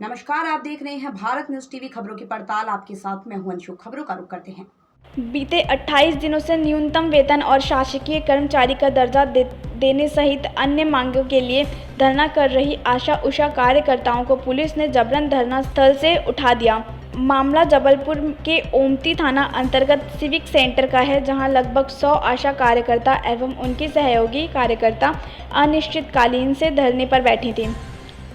नमस्कार, आप देख रहे हैं भारत न्यूज टीवी खबरों की पड़ताल। आपके साथ मैं हूं अंशु। खबरों का रुख करते हैं। बीते 28 दिनों से न्यूनतम वेतन और शासकीय कर्मचारी का दर्जा देने सहित अन्य मांगों के लिए धरना कर रही आशा उषा कार्यकर्ताओं को पुलिस ने जबरन धरना स्थल से उठा दिया। मामला जबलपुर के ओमती थाना अंतर्गत सिविक सेंटर का है, जहां लगभग 100 आशा कार्यकर्ता एवं उनकी सहयोगी कार्यकर्ता अनिश्चितकालीन से धरने पर बैठी थी।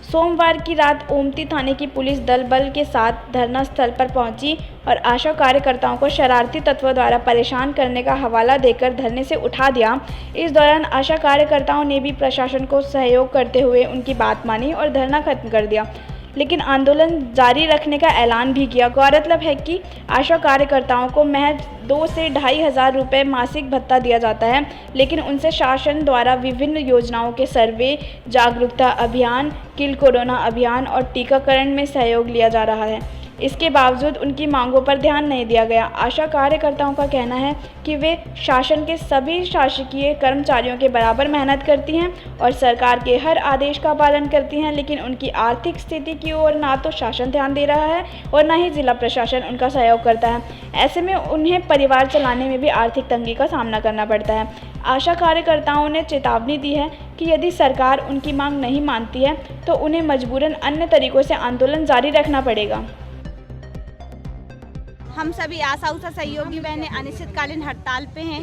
सोमवार की रात ओमती थाने की पुलिस दल बल के साथ धरना स्थल पर पहुंची और आशा कार्यकर्ताओं को शरारती तत्वों द्वारा परेशान करने का हवाला देकर धरने से उठा दिया। इस दौरान आशा कार्यकर्ताओं ने भी प्रशासन को सहयोग करते हुए उनकी बात मानी और धरना खत्म कर दिया, लेकिन आंदोलन जारी रखने का ऐलान भी किया। गौरतलब है कि आशा कार्यकर्ताओं को महज 2 से 2,500 हज़ार रुपये मासिक भत्ता दिया जाता है, लेकिन उनसे शासन द्वारा विभिन्न योजनाओं के सर्वे, जागरूकता अभियान, किल कोरोना अभियान और टीकाकरण में सहयोग लिया जा रहा है। इसके बावजूद उनकी मांगों पर ध्यान नहीं दिया गया। आशा कार्यकर्ताओं का कहना है कि वे शासन के सभी शासकीय कर्मचारियों के बराबर मेहनत करती हैं और सरकार के हर आदेश का पालन करती हैं, लेकिन उनकी आर्थिक स्थिति की ओर ना तो शासन ध्यान दे रहा है और ना ही जिला प्रशासन उनका सहयोग करता है। ऐसे में उन्हें परिवार चलाने में भी आर्थिक तंगी का सामना करना पड़ता है। आशा कार्यकर्ताओं ने चेतावनी दी है कि यदि सरकार उनकी मांग नहीं मानती है तो उन्हें मजबूरन अन्य तरीकों से आंदोलन जारी रखना पड़ेगा। हम सभी आशा उषा सहयोगी बहनें अनिश्चितकालीन हड़ताल पे हैं।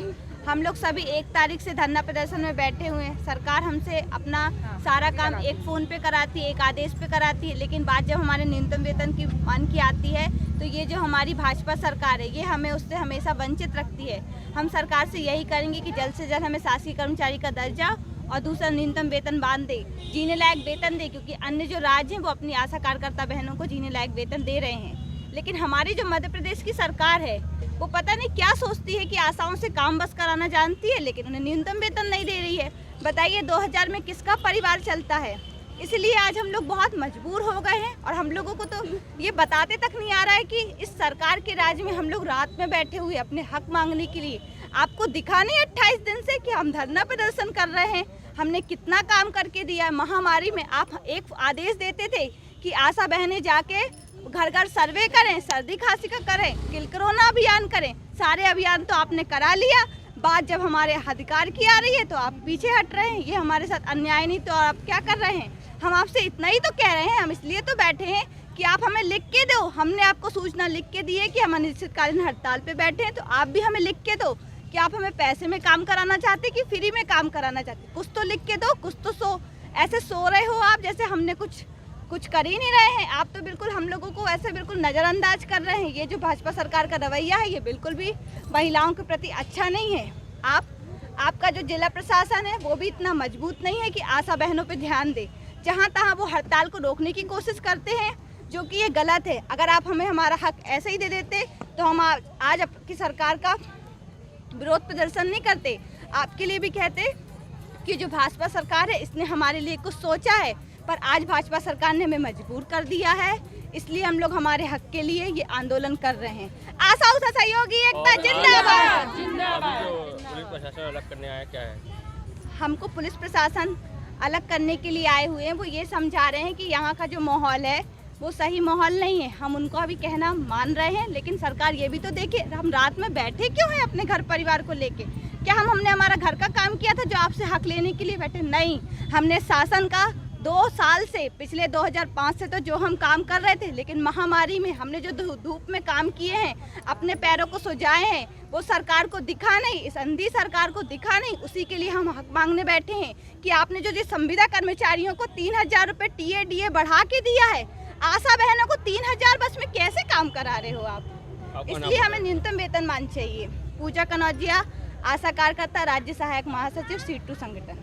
हम लोग सभी 1 तारीख से धरना प्रदर्शन में बैठे हुए हैं। सरकार हमसे अपना सारा काम एक फ़ोन पे कराती है, एक आदेश पे कराती है, लेकिन बात जब हमारे न्यूनतम वेतन की मांग की आती है तो ये जो हमारी भाजपा सरकार है ये हमें उससे हमेशा वंचित रखती है। हम सरकार से यही करेंगे कि जल्द से जल्द हमें शासकीय कर्मचारी का दर्जा और दूसरा न्यूनतम वेतन बांध दे, जीने लायक वेतन दे, क्योंकि अन्य जो राज्य हैं वो अपनी आशा कार्यकर्ता बहनों को जीने लायक वेतन दे रहे हैं। लेकिन हमारी जो मध्य प्रदेश की सरकार है वो पता नहीं क्या सोचती है कि आशाओं से काम बस कराना जानती है, लेकिन उन्हें न्यूनतम वेतन नहीं दे रही है। बताइए 2000 में किसका परिवार चलता है। इसलिए आज हम लोग बहुत मजबूर हो गए हैं और हम लोगों को तो ये बताते तक नहीं आ रहा है कि इस सरकार के राज में हम लोग रात में बैठे हुए अपने हक मांगने के लिए। आपको दिखा नहीं 28 दिन से कि हम धरना प्रदर्शन कर रहे हैं। हमने कितना काम करके दिया है। महामारी में आप एक आदेश देते थे कि आशा बहनें जाके घर घर सर्वे करें, सर्दी खांसी का करें, किल कोरोना अभियान करें। सारे अभियान तो आपने करा लिया। बात जब हमारे अधिकार की आ रही है तो आप पीछे हट रहे हैं। ये हमारे साथ अन्याय नहीं तो आप क्या कर रहे हैं। हम आपसे इतना ही तो कह रहे हैं। हम इसलिए तो बैठे हैं कि आप हमें लिख के दो। हमने आपको सूचना लिख के दी है कि हम अनिश्चितकालीन हड़ताल पे बैठे हैं, तो आप भी हमें लिख के दो कि आप हमें पैसे में काम कराना चाहते कि फ्री में काम कराना चाहते। कुछ तो लिख के दो, कुछ तो ऐसे सो रहे हो आप जैसे हमने कुछ कर ही नहीं रहे हैं। आप तो बिल्कुल हम लोगों को ऐसे बिल्कुल नज़रअंदाज कर रहे हैं। ये जो भाजपा सरकार का रवैया है ये बिल्कुल भी महिलाओं के प्रति अच्छा नहीं है। आपका जो जिला प्रशासन है वो भी इतना मजबूत नहीं है कि आशा बहनों पे ध्यान दे। जहाँ तहाँ वो हड़ताल को रोकने की कोशिश करते हैं, जो कि ये गलत है। अगर आप हमें हमारा हक ऐसे ही दे देते तो हम आज आपकी सरकार का विरोध प्रदर्शन नहीं करते। आपके लिए भी कहते कि जो भाजपा सरकार है इसने हमारे लिए कुछ सोचा है, पर आज भाजपा सरकार ने हमें मजबूर कर दिया है। इसलिए हम लोग हमारे हक के लिए ये आंदोलन कर रहे हैं। आशा उषा सहयोगी एकता जिंदाबाद। पुलिस प्रशासन अलग करने आया क्या है? हमको पुलिस प्रशासन अलग करने के लिए आए हुए हैं। वो ये समझा रहे हैं कि यहाँ का जो माहौल है वो सही माहौल नहीं है। हम उनको अभी कहना मान रहे हैं, लेकिन सरकार ये भी तो देखे हम रात में बैठे क्यों हैं अपने घर परिवार को लेके। क्या हमने हमारा घर का काम किया था जो आपसे हक लेने के लिए बैठे? नहीं, हमने शासन का 2 साल से, पिछले 2005 से तो जो हम काम कर रहे थे, लेकिन महामारी में हमने जो धूप में काम किए हैं, अपने पैरों को सुजाए हैं, वो सरकार को दिखा नहीं, इस अंधी सरकार को दिखा नहीं। उसी के लिए हम हक मांगने बैठे हैं कि आपने जो संविदा कर्मचारियों को 3,000 रुपये टीए बढ़ा के दिया है, आशा बहनों को 3,000 बस में कैसे काम करा रहे हो आप। इसलिए हमें न्यूनतम वेतन मान चाहिए। पूजा कनौजिया, आशा कार्यकर्ता, राज्य सहायक महासचिव, सीटू संगठन।